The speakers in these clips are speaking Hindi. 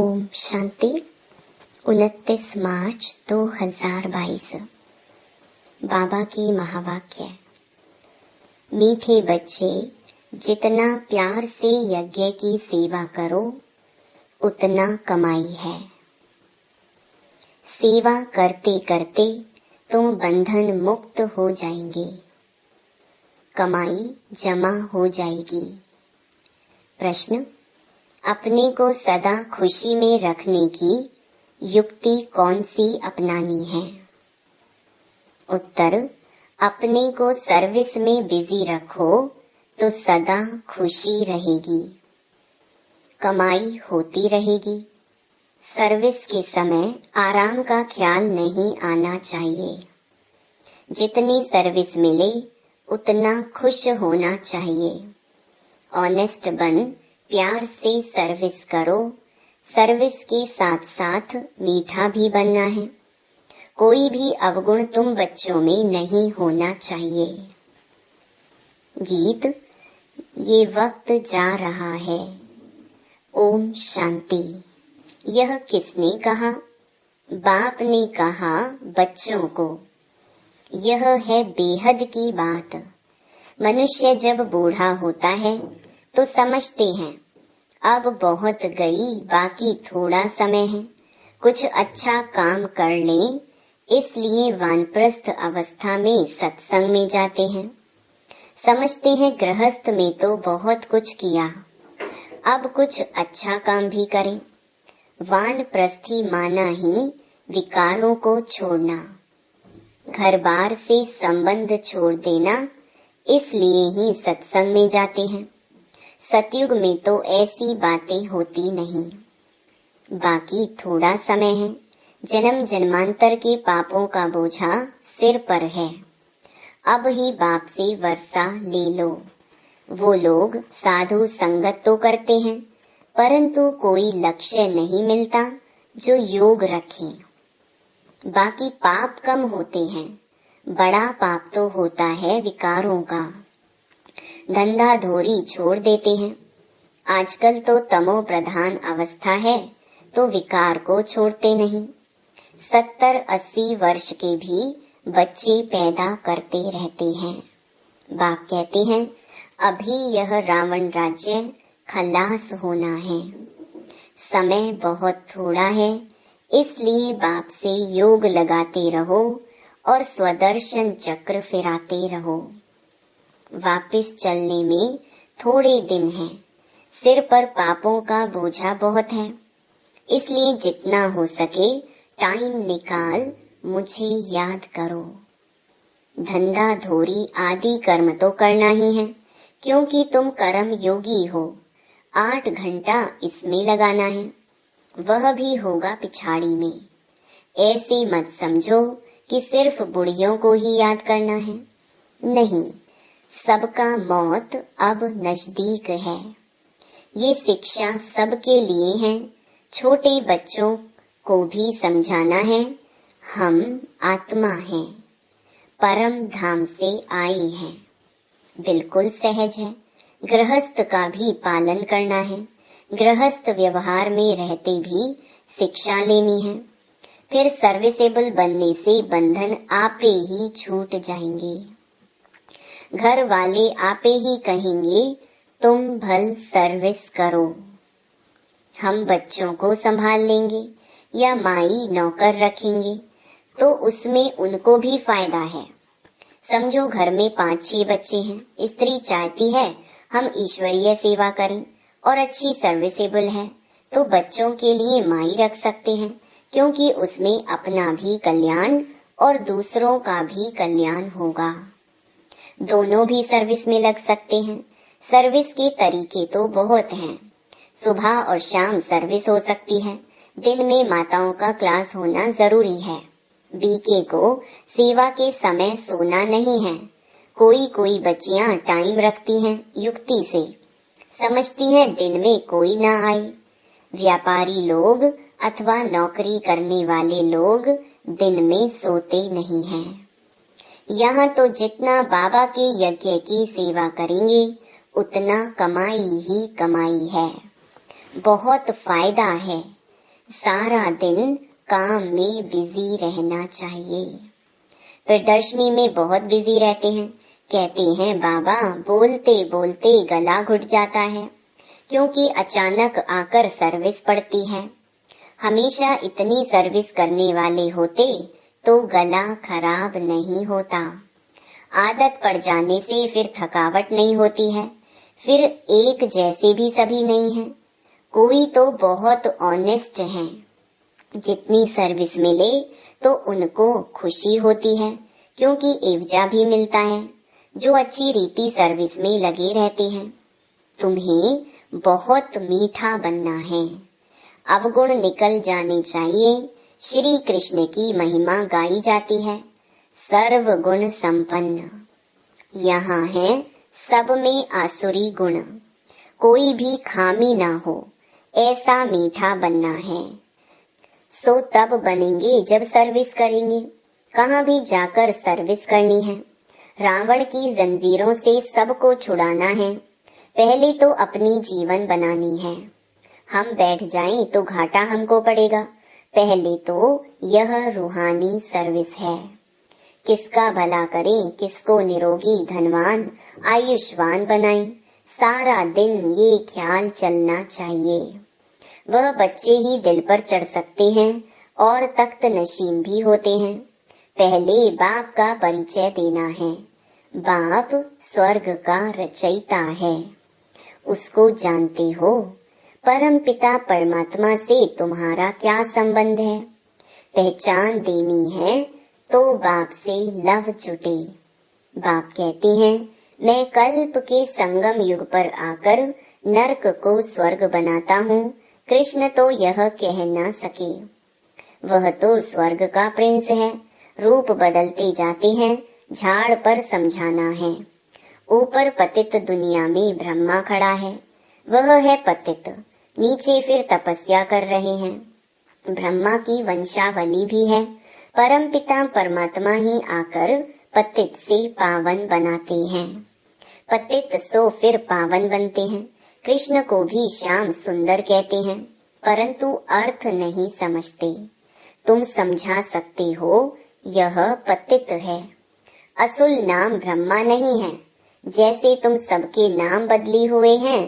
ओम शांति। 29 मार्च 2022। बाबा की महावाक्य। मीठे बच्चे, जितना प्यार से यज्ञ की सेवा करो उतना कमाई है। सेवा करते करते तुम बंधन मुक्त हो जाएंगे, कमाई जमा हो जाएगी। प्रश्न: अपने को सदा खुशी में रखने की युक्ति कौन सी अपनानी है? उत्तर: अपने को सर्विस में बिजी रखो तो सदा खुशी रहेगी, कमाई होती रहेगी। सर्विस के समय आराम का ख्याल नहीं आना चाहिए। जितनी सर्विस मिले उतना खुश होना चाहिए। ऑनेस्ट बन प्यार से सर्विस करो। सर्विस के साथ साथ मीठा भी बनना है। कोई भी अवगुण तुम बच्चों में नहीं होना चाहिए। गीत। ये वक्त जा रहा है। ओम शांति। यह किसने कहा? बाप ने कहा बच्चों को। यह है बेहद की बात। मनुष्य जब बूढ़ा होता है तो समझते हैं अब बहुत गई, बाकी थोड़ा समय है, कुछ अच्छा काम कर लें, इसलिए वानप्रस्थ अवस्था में सत्संग में जाते हैं। समझते हैं गृहस्थ में तो बहुत कुछ किया, अब कुछ अच्छा काम भी करें। वानप्रस्थी माना ही विकारों को छोड़ना, घर बार से संबंध छोड़ देना, इसलिए ही सत्संग में जाते हैं। सतयुग में तो ऐसी बातें होती नहीं। बाकी थोड़ा समय है। जन्म जन्मांतर के पापों का बोझा सिर पर है। अब ही बाप से वर्षा ले लो। वो लोग साधु संगत तो करते हैं, परंतु कोई लक्ष्य नहीं मिलता जो योग रखे। बाकी पाप कम होते हैं, बड़ा पाप तो होता है विकारों का। धंधा धोरी छोड़ देते हैं। आजकल तो तमो प्रधान अवस्था है तो विकार को छोड़ते नहीं। 70-80 वर्ष के भी बच्चे पैदा करते रहते हैं। बाप कहते हैं अभी यह रावण राज्य खलास होना है। समय बहुत थोड़ा है, इसलिए बाप से योग लगाते रहो और स्वदर्शन चक्र फिराते रहो। वापिस चलने में थोड़े दिन हैं। सिर पर पापों का बोझा बहुत है, इसलिए जितना हो सके टाइम निकाल मुझे याद करो। धंधा धोरी आदि कर्म तो करना ही है, क्योंकि तुम कर्म योगी हो। 8 घंटा इसमें लगाना है, वह भी होगा पिछाड़ी में। ऐसे मत समझो कि सिर्फ बुढ़ियों को ही याद करना है। नहीं, सबका मौत अब नजदीक है। ये शिक्षा सबके लिए है। छोटे बच्चों को भी समझाना है हम आत्मा हैं, परम धाम से आए हैं। बिल्कुल सहज है। गृहस्थ का भी पालन करना है। गृहस्थ व्यवहार में रहते भी शिक्षा लेनी है। फिर सर्विसेबल बनने से बंधन आपे ही छूट जाएंगे। घर वाले आपे ही कहेंगे तुम भल सर्विस करो। हम बच्चों को संभाल लेंगे या माई नौकर रखेंगे तो उसमें उनको भी फायदा है। समझो घर में 5-6 बच्चे हैं। स्त्री चाहती है हम ईश्वरीय सेवा करें और अच्छी सर्विसेबल है तो बच्चों के लिए माई रख सकते हैं, क्योंकि उसमें अपना भी कल्याण और दूसरों का भी कल्याण होगा। दोनों भी सर्विस में लग सकते हैं। सर्विस के तरीके तो बहुत हैं। सुबह और शाम सर्विस हो सकती है। दिन में माताओं का क्लास होना जरूरी है। बीके को सेवा के समय सोना नहीं है। कोई बच्चियां टाइम रखती हैं युक्ति से, समझती हैं दिन में कोई ना आए। व्यापारी लोग अथवा नौकरी करने वाले लोग दिन में सोते नहीं हैं। यहाँ तो जितना बाबा के यज्ञ की सेवा करेंगे उतना कमाई ही कमाई है। बहुत फायदा है। सारा दिन काम में बिजी रहना चाहिए। प्रदर्शनी में बहुत बिजी रहते हैं। कहते हैं बाबा बोलते बोलते गला घुट जाता है, क्योंकि अचानक आकर सर्विस पड़ती है। हमेशा इतनी सर्विस करने वाले होते तो गला खराब नहीं होता। आदत पड़ जाने से फिर थकावट नहीं होती है, फिर एक जैसे भी सभी नहीं है। कोई तो बहुत ऑनेस्ट है, जितनी सर्विस मिले तो उनको खुशी होती है, क्योंकि एवजा भी मिलता है। जो अच्छी रीति सर्विस में लगे रहते हैं। तुम्हें बहुत मीठा बनना है, अवगुण निकल जाने चाहिए। श्री कृष्ण की महिमा गाई जाती है, सर्व गुण संपन्न। यहाँ है सब में आसुरी गुण, कोई भी खामी ना हो, ऐसा मीठा बनना है। सो तब बनेंगे जब सर्विस करेंगे। कहाँ भी जाकर सर्विस करनी है। रावण की जंजीरों से सबको छुड़ाना है। पहले तो अपनी जीवन बनानी है। हम बैठ जाएं तो घाटा हमको पड़ेगा। पहले तो यह रूहानी सर्विस है। किसका भला करें, किसको निरोगी धनवान आयुष्मान बनाएं, सारा दिन ये ख्याल चलना चाहिए। वह बच्चे ही दिल पर चढ़ सकते हैं और तख्त नशीन भी होते हैं। पहले बाप का परिचय देना है। बाप स्वर्ग का रचयिता है, उसको जानते हो। परम पिता परमात्मा से तुम्हारा क्या संबंध है। पहचान देनी है तो बाप से लव जुटे। बाप कहते हैं मैं कल्प के संगम युग पर आकर नरक को स्वर्ग बनाता हूँ। कृष्ण तो यह कह न सके, वह तो स्वर्ग का प्रिंस है। रूप बदलते जाते हैं, झाड़ पर समझाना है। ऊपर पतित दुनिया में ब्रह्मा खड़ा है, वह है पतित। नीचे फिर तपस्या कर रहे हैं। ब्रह्मा की वंशावली भी है। परम पिता परमात्मा ही आकर पतित से पावन बनाते हैं। पतित सो फिर पावन बनते हैं। कृष्ण को भी श्याम सुंदर कहते हैं, परंतु अर्थ नहीं समझते। तुम समझा सकते हो, यह पतित है। असुल नाम ब्रह्मा नहीं है। जैसे तुम सबके नाम बदली हुए हैं,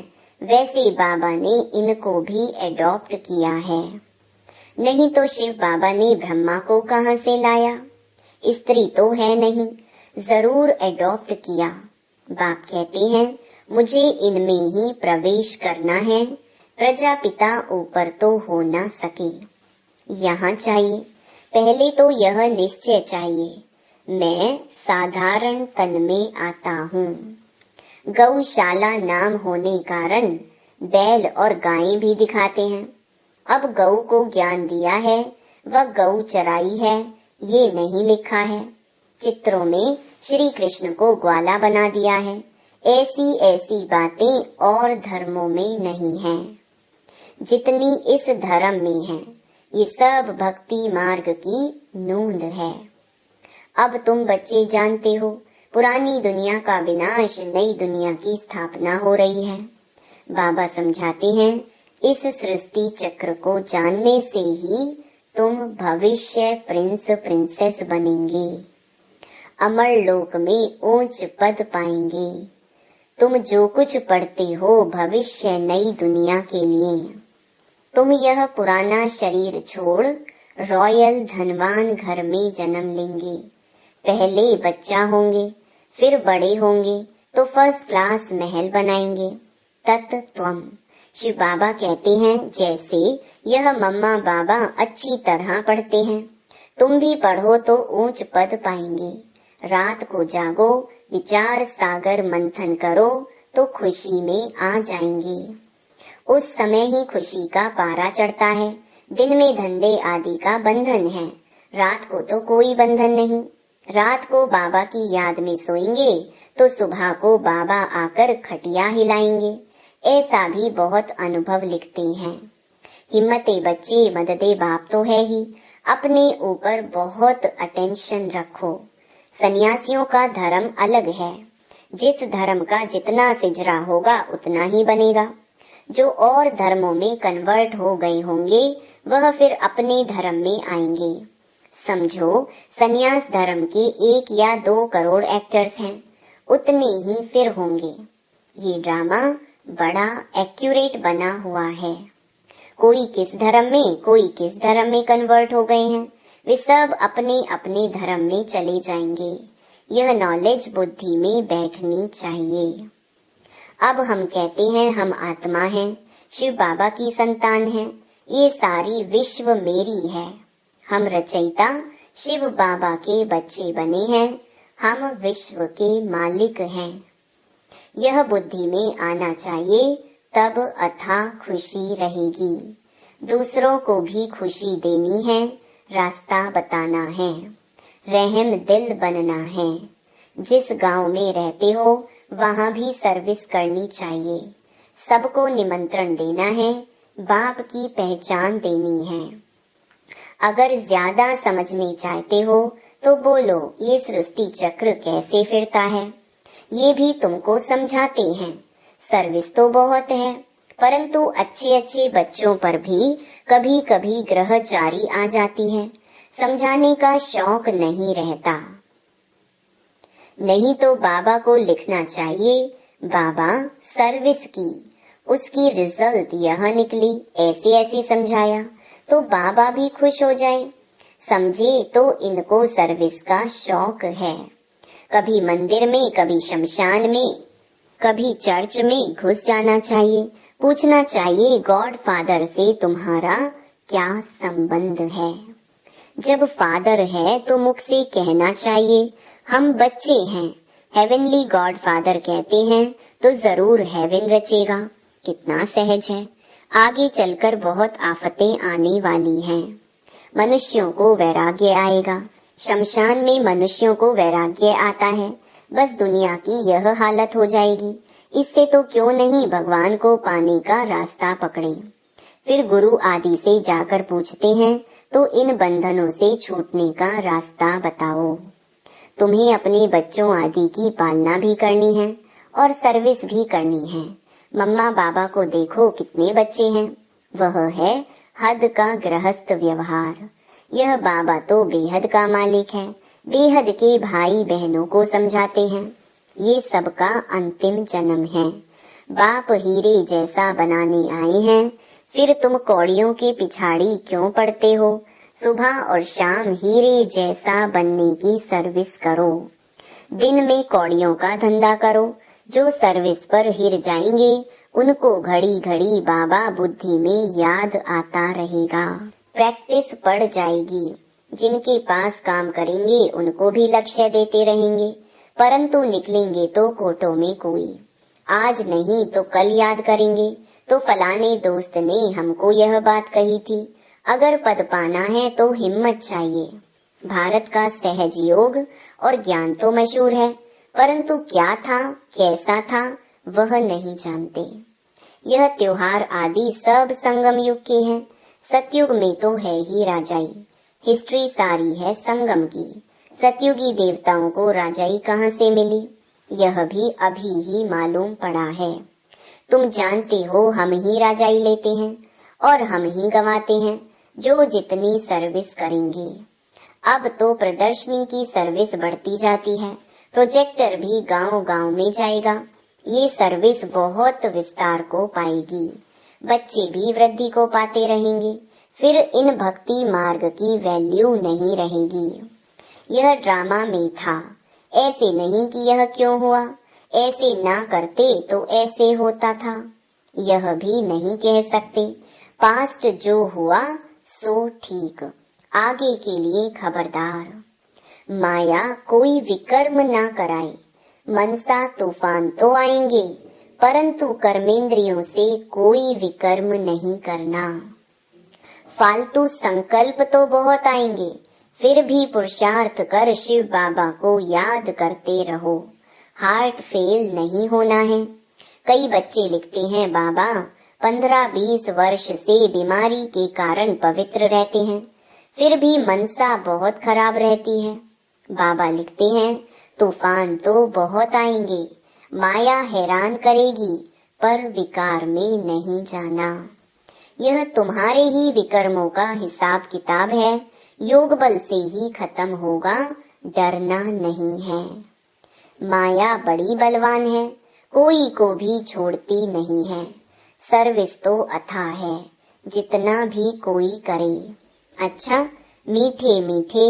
वैसे बाबा ने इनको भी एडॉप्ट किया है। नहीं तो शिव बाबा ने ब्रह्मा को कहाँ से लाया। स्त्री तो है नहीं, जरूर एडॉप्ट किया। बाप कहते हैं मुझे इनमें ही प्रवेश करना है। प्रजापिता ऊपर तो हो ना सके। यहाँ चाहिए पहले तो यह निश्चय चाहिए, मैं साधारण तन में आता हूँ। गौशाला नाम होने कारण बैल और गायें भी दिखाते हैं। अब गौ को ज्ञान दिया है, वह गौ चराई है, ये नहीं लिखा है। चित्रों में श्री कृष्ण को ग्वाला बना दिया है। ऐसी ऐसी बातें और धर्मों में नहीं है जितनी इस धर्म में है। ये सब भक्ति मार्ग की नूंद है। अब तुम बच्चे जानते हो, पुरानी दुनिया का विनाश, नई दुनिया की स्थापना हो रही है। बाबा समझाते हैं इस सृष्टि चक्र को जानने से ही तुम भविष्य प्रिंस प्रिंसेस बनेंगे, अमर लोक में ऊंच पद पाएंगे। तुम जो कुछ पढ़ते हो भविष्य नई दुनिया के लिए। तुम यह पुराना शरीर छोड़ रॉयल धनवान घर में जन्म लेंगे। पहले बच्चा होंगे, फिर बड़े होंगे तो फर्स्ट क्लास महल बनाएंगे। तत्त्वम शिव बाबा कहते हैं जैसे यह मम्मा बाबा अच्छी तरह पढ़ते हैं, तुम भी पढ़ो तो ऊंच पद पाएंगे। रात को जागो, विचार सागर मंथन करो तो खुशी में आ जाएंगे। उस समय ही खुशी का पारा चढ़ता है। दिन में धंधे आदि का बंधन है, रात को तो कोई बंधन नहीं। रात को बाबा की याद में सोएंगे तो सुबह को बाबा आकर खटिया हिलाएंगे। ऐसा भी बहुत अनुभव लिखते हैं। हिम्मते बच्चे मददे बाप तो है ही, अपने ऊपर बहुत अटेंशन रखो। सन्यासियों का धर्म अलग है। जिस धर्म का जितना सिजरा होगा उतना ही बनेगा। जो और धर्मों में कन्वर्ट हो गए होंगे वह फिर अपने धर्म में आएंगे। समझो, संन्यास धर्म के 1 या 2 करोड़ एक्टर्स हैं, उतने ही फिर होंगे। ये ड्रामा बड़ा एक्यूरेट बना हुआ है। कोई किस धर्म में, कोई किस धर्म में कन्वर्ट हो गए हैं, वे सब अपने अपने धर्म में चले जाएंगे। यह नॉलेज बुद्धि में बैठनी चाहिए। अब हम कहते हैं हम आत्मा हैं, शिव बाबा की संतान हैं, ये सारी विश्व मेरी है। हम रचयिता शिव बाबा के बच्चे बने हैं, हम विश्व के मालिक हैं। यह बुद्धि में आना चाहिए, तब अथाह खुशी रहेगी। दूसरों को भी खुशी देनी है, रास्ता बताना है, रहम दिल बनना है। जिस गांव में रहते हो वहां भी सर्विस करनी चाहिए। सबको निमंत्रण देना है, बाप की पहचान देनी है। अगर ज्यादा समझने चाहते हो तो बोलो ये सृष्टि चक्र कैसे फिरता है, ये भी तुमको समझाते हैं। सर्विस तो बहुत है, परंतु अच्छे अच्छे बच्चों पर भी कभी कभी ग्रहचारी आ जाती है, समझाने का शौक नहीं रहता। नहीं तो बाबा को लिखना चाहिए, बाबा सर्विस की, उसकी रिजल्ट यह निकली, ऐसे ऐसे समझाया, तो बाबा भी खुश हो जाए। समझे तो इनको सर्विस का शौक है। कभी मंदिर में, कभी शमशान में, कभी चर्च में घुस जाना चाहिए, पूछना चाहिए गॉड फादर से तुम्हारा क्या संबंध है। जब फादर है तो मुख से कहना चाहिए हम बच्चे हैं, हेवनली गॉड फादर कहते हैं तो जरूर हेवन रचेगा। कितना सहज है। आगे चलकर बहुत आफतें आने वाली हैं। मनुष्यों को वैराग्य आएगा। शमशान में मनुष्यों को वैराग्य आता है, बस दुनिया की यह हालत हो जाएगी। इससे तो क्यों नहीं भगवान को पाने का रास्ता पकड़े। फिर गुरु आदि से जाकर पूछते हैं तो इन बंधनों से छूटने का रास्ता बताओ। तुम्हें अपने बच्चों आदि की पालना भी करनी है और सर्विस भी करनी है। मम्मा बाबा को देखो कितने बच्चे हैं, वह है हद का गृहस्थ व्यवहार। यह बाबा तो बेहद का मालिक है, बेहद के भाई बहनों को समझाते हैं। ये सबका अंतिम जन्म है। बाप हीरे जैसा बनाने आए हैं, फिर तुम कौड़ियों के पिछाड़ी क्यों पड़ते हो। सुबह और शाम हीरे जैसा बनने की सर्विस करो। दिन में कौड़ियों का धंधा करो। जो सर्विस पर हिर जाएंगे उनको घड़ी घड़ी बाबा बुद्धि में याद आता रहेगा। प्रैक्टिस पड़ जाएगी। जिनके पास काम करेंगे उनको भी लक्ष्य देते रहेंगे, परंतु निकलेंगे तो कोटों में कोई। आज नहीं तो कल याद करेंगे तो फलाने दोस्त ने हमको यह बात कही थी। अगर पद पाना है तो हिम्मत चाहिए। भारत का सहज योग और ज्ञान तो मशहूर है, परंतु क्या था, कैसा था, वह नहीं जानते। यह त्योहार आदि सब संगम युग के हैं। सतयुग में तो है ही राजाई। हिस्ट्री सारी है संगम की। सतयुगी देवताओं को राजाई कहाँ से मिली, यह भी अभी ही मालूम पड़ा है। तुम जानते हो हम ही राजाई लेते हैं और हम ही गवाते हैं, जो जितनी सर्विस करेंगे। अब तो प्रदर्शनी की सर्विस बढ़ती जाती है। प्रोजेक्टर भी गांव गांव में जाएगा। ये सर्विस बहुत विस्तार को पाएगी। बच्चे भी वृद्धि को पाते रहेंगे। फिर इन भक्ति मार्ग की वैल्यू नहीं रहेगी। यह ड्रामा में था, ऐसे नहीं कि यह क्यों हुआ, ऐसे ना करते तो ऐसे होता था, यह भी नहीं कह सकते। पास्ट जो हुआ सो ठीक, आगे के लिए खबरदार। माया कोई विकर्म ना कराए। मनसा तूफान तो आएंगे, परंतु कर्मेंद्रियों से कोई विकर्म नहीं करना। फालतू संकल्प तो बहुत आएंगे, फिर भी पुरुषार्थ कर शिव बाबा को याद करते रहो। हार्ट फेल नहीं होना है। कई बच्चे लिखते हैं बाबा 15-20 वर्ष से बीमारी के कारण पवित्र रहते हैं, फिर भी मनसा बहुत खराब रहती है। बाबा लिखते हैं तूफान तो बहुत आएंगे, माया हैरान करेगी, पर विकार में नहीं जाना। यह तुम्हारे ही विकर्मों का हिसाब किताब है, योग बल से ही खत्म होगा, डरना नहीं है। माया बड़ी बलवान है, कोई को भी छोड़ती नहीं है। सर्विस तो अथाह है, जितना भी कोई करे। अच्छा, मीठे मीठे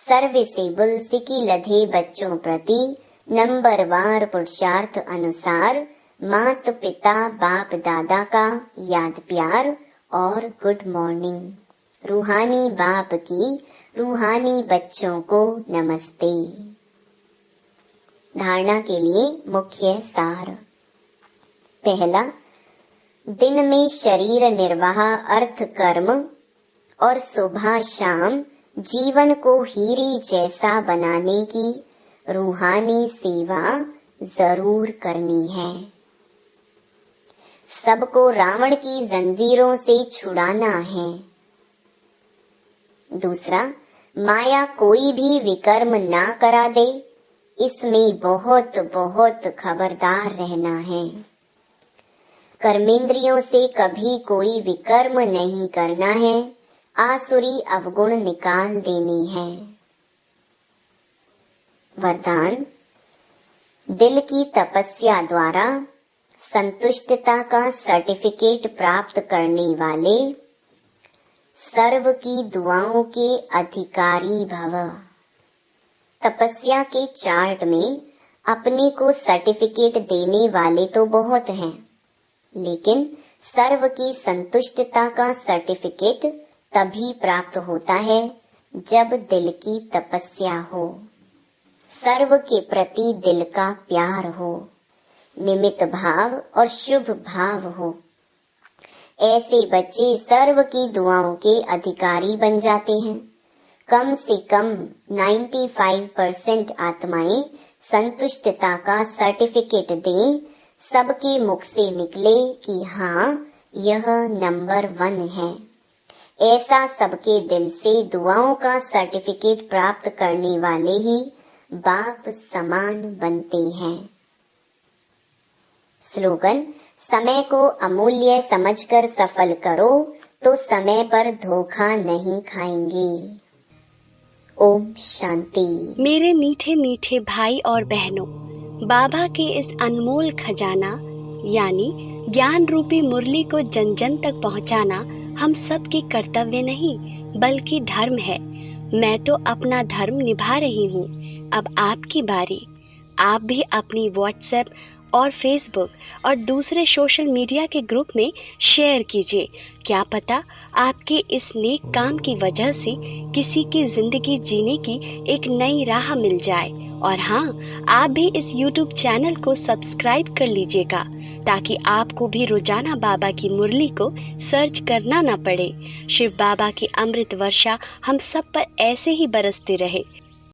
सर्विसेबल सिकी लधे बच्चों प्रति नंबरवार पुरुषार्थ अनुसार मात पिता बाप दादा का याद प्यार और गुड मॉर्निंग। रूहानी बाप की रूहानी बच्चों को नमस्ते। धारणा के लिए मुख्य सार। पहला, दिन में शरीर निर्वाह अर्थ कर्म और सुबह शाम जीवन को हीरे जैसा बनाने की रूहानी सेवा जरूर करनी है। सबको रावण की जंजीरों से छुड़ाना है। दूसरा, माया कोई भी विकर्म ना करा दे, इसमें बहुत बहुत खबरदार रहना है। कर्मेंद्रियों से कभी कोई विकर्म नहीं करना है, आसुरी अवगुण निकाल देनी है। वरदान, दिल की तपस्या द्वारा संतुष्टता का सर्टिफिकेट प्राप्त करने वाले सर्व की दुआओं के अधिकारी भव। तपस्या के चार्ट में अपने को सर्टिफिकेट देने वाले तो बहुत हैं, लेकिन सर्व की संतुष्टता का सर्टिफिकेट तभी प्राप्त होता है जब दिल की तपस्या हो, सर्व के प्रति दिल का प्यार हो, निमित्त भाव और शुभ भाव हो। ऐसे बच्चे सर्व की दुआओं के अधिकारी बन जाते हैं। कम से कम 95% आत्माएं संतुष्टता का सर्टिफिकेट दें, सबके मुख से निकले कि हाँ, यह नंबर 1 है। ऐसा सबके दिल से दुआओं का सर्टिफिकेट प्राप्त करने वाले ही बाप समान बनते हैं। स्लोगन, समय को अमूल्य समझकर सफल करो तो समय पर धोखा नहीं खाएंगे। ओम शांति। मेरे मीठे मीठे भाई और बहनों, बाबा के इस अनमोल खजाना यानी ज्ञान रूपी मुरली को जन जन तक पहुंचाना हम सब की कर्तव्य नहीं बल्कि धर्म है। मैं तो अपना धर्म निभा रही हूँ, अब आपकी बारी। आप भी अपनी व्हाट्सएप और फेसबुक और दूसरे सोशल मीडिया के ग्रुप में शेयर कीजिए। क्या पता आपके इस नेक काम की वजह से किसी की जिंदगी जीने की एक नई राह मिल जाए। और हाँ, आप भी इस YouTube चैनल को सब्सक्राइब कर लीजिएगा ताकि आपको भी रोजाना बाबा की मुरली को सर्च करना ना पड़े। शिव बाबा की अमृत वर्षा हम सब पर ऐसे ही बरसते रहे।